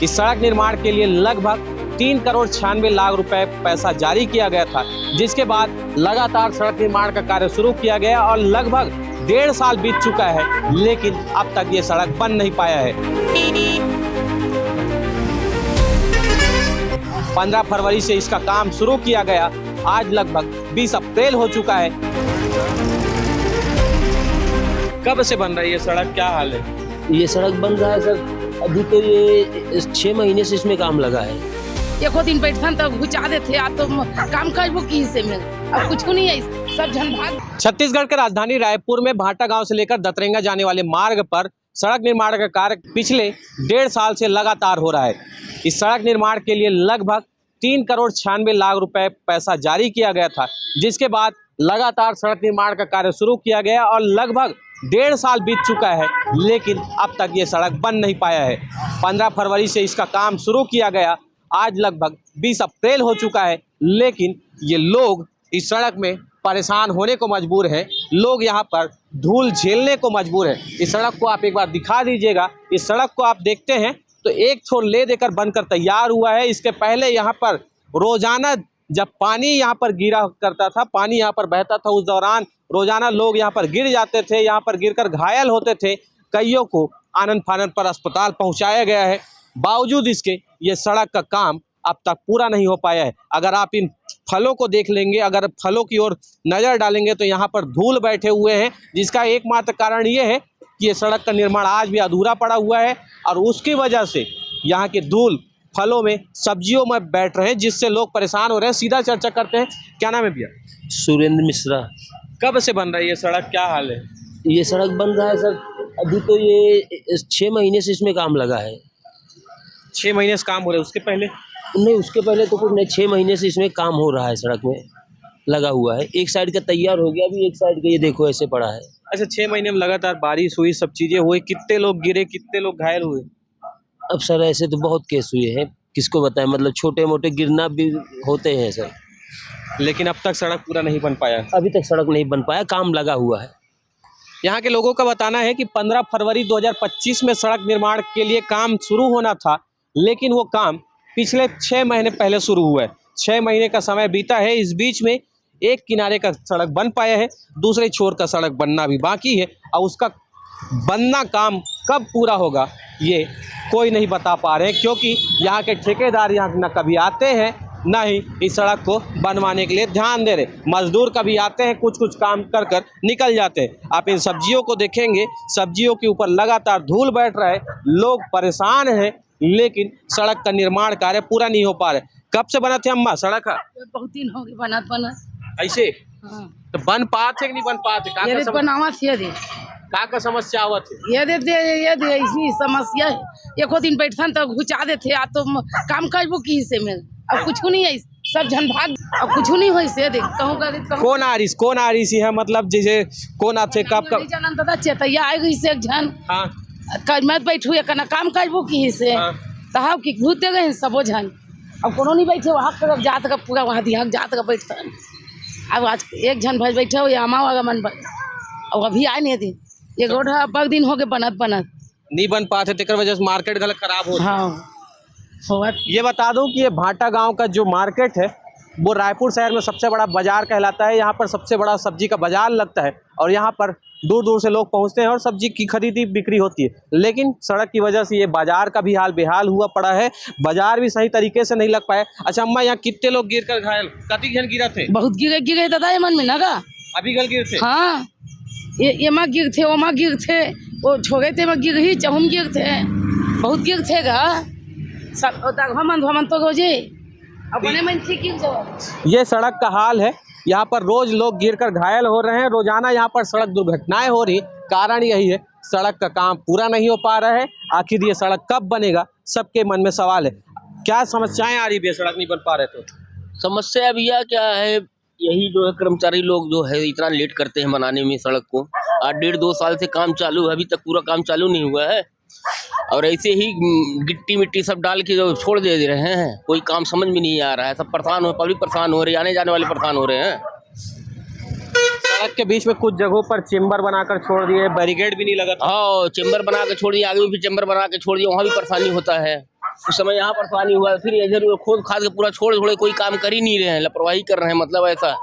इस सड़क निर्माण के लिए लगभग 3,96,00,000 रुपए पैसा जारी किया गया था, जिसके बाद लगातार सड़क निर्माण का कार्य शुरू किया गया और लगभग 1.5 साल बीत चुका है, लेकिन अब तक ये सड़क बन नहीं पाया है। 15 फरवरी से इसका काम शुरू किया गया, आज लगभग 20 अप्रैल हो चुका है। कब से बन रही है सड़क, क्या हाल है? ये सड़क बन रहा है सर, अभी तो ये 6 महीने से इसमें काम लगा है। एको दिन बैठन तो घुचा देते, आ तो काम करबो की हिस्से में, अब कुछ नहीं है, सब जन भाग। छत्तीसगढ़ के राजधानी रायपुर में भाटा गांव से लेकर दतरेंगा जाने वाले मार्ग पर सड़क निर्माण का कार्य पिछले 1.5 साल से लगातार हो रहा है। इस सड़क निर्माण के लिए लगभग 3,96,00,000 रुपए पैसा जारी किया गया था, जिसके बाद लगातार सड़क निर्माण का कार्य शुरू किया गया और लगभग 1.5 साल बीत चुका है, लेकिन अब तक ये सड़क बन नहीं पाया है। 15 फरवरी से इसका काम शुरू किया गया, आज लगभग 20 अप्रैल हो चुका है, लेकिन ये लोग इस सड़क में परेशान होने को मजबूर हैं। लोग यहाँ पर धूल झेलने को मजबूर हैं। इस सड़क को आप एक बार दिखा दीजिएगा। इस सड़क को आप देखते हैं तो एक छोर ले देकर बनकर तैयार हुआ है। इसके पहले यहाँ पर रोजाना जब पानी यहाँ पर गिरा करता था, पानी यहाँ पर बहता था, उस दौरान रोजाना लोग यहाँ पर गिर जाते थे, यहाँ पर गिरकर घायल होते थे। कईयों को आनन फानन पर अस्पताल पहुँचाया गया है। बावजूद इसके ये सड़क का काम अब तक पूरा नहीं हो पाया है। अगर आप इन फलों को देख लेंगे, अगर फलों की ओर नज़र डालेंगे तो यहाँ पर धूल बैठे हुए हैं, जिसका एकमात्र कारण ये है कि ये सड़क का निर्माण आज भी अधूरा पड़ा हुआ है और उसकी वजह से यहाँ के धूल फलों में, सब्जियों में बैठ रहे हैं, जिससे लोग परेशान हो रहे हैं। सीधा चर्चा करते हैं। क्या नाम है भैया? सुरेंद्र मिश्रा। कब से बन रही है सड़क, क्या हाल है? ये सड़क बन रहा है सर, अभी तो ये 6 महीने से इसमें काम लगा है। 6 महीने से काम हो रहा है, उसके पहले? नहीं, उसके पहले तो कुछ नहीं, 6 महीने से इसमें काम हो रहा है, सड़क में लगा हुआ है। एक साइड का तैयार हो गया, अभी एक साइड का ये देखो ऐसे पड़ा है। अच्छा, 6 महीने में लगातार बारिश हुई, सब चीज़ें हुई, कितने लोग गिरे, कितने लोग घायल हुए? अब सर ऐसे तो बहुत केस हुए हैं, किसको बताएं, मतलब छोटे मोटे गिरना भी होते हैं सर, लेकिन अब तक सड़क पूरा नहीं बन पाया। अभी तक सड़क नहीं बन पाया, काम लगा हुआ है। यहाँ के लोगों का बताना है कि 15 फरवरी 2025 में सड़क निर्माण के लिए काम शुरू होना था, लेकिन वो काम पिछले 6 महीने पहले शुरू हुआ है। 6 महीने का समय बीता है। इस बीच में एक किनारे का सड़क बन पाया है, दूसरे छोर का सड़क बनना भी बाकी है और उसका बनना काम कब पूरा होगा ये कोई नहीं बता पा रहे हैं, क्योंकि यहाँ के ठेकेदार यहाँ न कभी आते हैं, न ही इस सड़क को बनवाने के लिए ध्यान दे रहे। मजदूर कभी आते हैं, कुछ काम कर कर निकल जाते हैं। आप इन सब्जियों को देखेंगे, सब्जियों के ऊपर लगातार धूल बैठ रहा है, लोग परेशान हैं, लेकिन सड़क का निर्माण कार्य पूरा नहीं हो पा रहा है। कब से बना थे अम्मा सड़क? बहुत दिन हो गए बनत ऐसे हाँ। तो बन पाते कि नहीं बन पाते? ये बनावा थे दे, का समस्या आवत है? ये दे ऐसी समस्या है, एको दिन बैठन तो घुचा देते, आ तो काम करबो की हिस्से में, अब कुछ नहीं है, सब जन भाग, अब कुछ नहीं हो से देख कहूँ कौन आ रही सी है, मतलब जैसे कौन आते कब जानन दादा चेतैया आ गई से एक जन। हाँ, मत बैठू एक काम करबो की हिस्से हाँ। तहाब की घूते गए सबो जन, अब कोनो नहीं बैठे वहाँ तरफ जात का पूरा वहाँ दिहाक जात का बैठता। अब आज एक जन भज बैठे हो, या माँ मन अब अभी आए नहीं दिन, एक रोड अब दिन हो गए बनत नहीं बन पाते, तेकर वजह से मार्केट गलत खराब हो। हाँ ये बता दूं कि ये भाटा गांव का जो मार्केट है वो रायपुर शहर में सबसे बड़ा बाजार कहलाता है। यहाँ पर सबसे बड़ा सब्जी का बाजार लगता है और यहाँ पर दूर दूर से लोग पहुँचते हैं और सब्जी की खरीदी बिक्री होती है। लेकिन सड़क की वजह से ये बाजार का भी हाल बेहाल हुआ पड़ा है, बाजार भी सही तरीके से नहीं लग पाया। अच्छा अम्मा, यहाँ कितने लोग गिर कर घायल, कति जन गिरा थे? बहुत गिरे दादा, ये मन में ना अभी कल गिर थे? हाँ, ये माँ गिर थे, वो माँ गिर थे, वो छोड़े थे मैं गिर ही, चहुम गिर थे, बहुत गिर थे गा सब धमन तो रोजे अपने मन ठीक गिर जाओ। ये सड़क का हाल है। यहाँ पर रोज लोग गिरकर घायल हो रहे हैं, रोजाना यहाँ पर सड़क दुर्घटनाएं हो रही। कारण यही है, सड़क का काम पूरा नहीं हो पा रहा है। आखिर ये सड़क कब बनेगा, सबके मन में सवाल है। क्या समस्याएं आ रही है सड़क नहीं बन पा रहे? तो समस्या भैया क्या है, यही जो है कर्मचारी लोग जो है इतना लेट करते हैं बनाने में सड़क को। आज 1.5-2 साल से काम चालू है, अभी तक पूरा काम चालू नहीं हुआ है और ऐसे ही गिट्टी मिट्टी सब डाल के जो छोड़ दे रहे हैं, कोई काम समझ में नहीं आ रहा है। सब परेशान हो, पब्लिक परेशान हो रही है, आने जाने वाले परेशान हो रहे हैं। सड़क के बीच में कुछ जगहों पर चेम्बर बनाकर छोड़ दिए, बैरिकेड भी नहीं लगा। हाँ, चेम्बर बना के छोड़ दिए, आगे भी चेम्बर बना के छोड़ दिए, वहाँ भी परेशानी होता है। उस समय यहाँ पर पानी हुआ, फिर इधर खोद खाद के पूरा छोड़ छोड़े कोई काम कर ही नहीं रहे हैं, लापरवाही कर रहे हैं, मतलब ऐसा।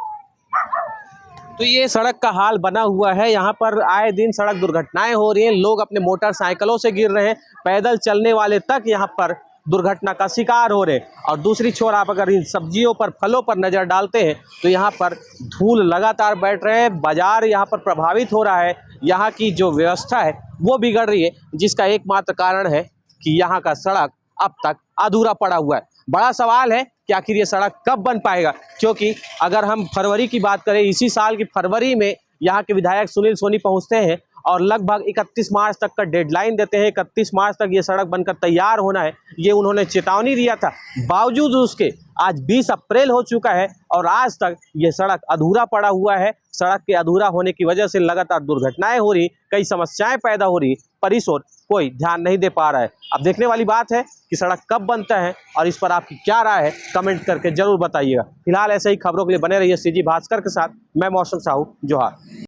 तो ये सड़क का हाल बना हुआ है। यहाँ पर आए दिन सड़क दुर्घटनाएं हो रही हैं, लोग अपने मोटरसाइकिलों से गिर रहे हैं, पैदल चलने वाले तक यहाँ पर दुर्घटना का शिकार हो रहे हैं। और दूसरी छोर आप अगर इन सब्जियों पर, फलों पर नज़र डालते हैं तो यहाँ पर धूल लगातार बैठ रहे हैं, बाजार यहाँ पर प्रभावित हो रहा है, यहाँ की जो व्यवस्था है वो बिगड़ रही है, जिसका एकमात्र कारण है कि यहाँ का सड़क अब तक अधूरा पड़ा हुआ है। बड़ा सवाल है कि आखिर ये सड़क कब बन पाएगा, क्योंकि अगर हम फरवरी की बात करें, इसी साल की फरवरी में यहाँ के विधायक सुनील सोनी पहुँचते हैं और लगभग 31 मार्च तक का डेडलाइन देते हैं। 31 मार्च तक ये सड़क बनकर तैयार होना है, ये उन्होंने चेतावनी दिया था। बावजूद उसके आज 20 अप्रैल हो चुका है और आज तक ये सड़क अधूरा पड़ा हुआ है। सड़क के अधूरा होने की वजह से लगातार दुर्घटनाएं हो रही, कई समस्याएं पैदा हो रही, पर इस ओर कोई ध्यान नहीं दे पा रहा है। अब देखने वाली बात है कि सड़क कब बनता है और इस पर आपकी क्या राय है, कमेंट करके जरूर बताइएगा। फिलहाल ऐसे ही खबरों के लिए बने रहिए सीजी भास्कर के साथ। मैं मौसम साहू, जोहार।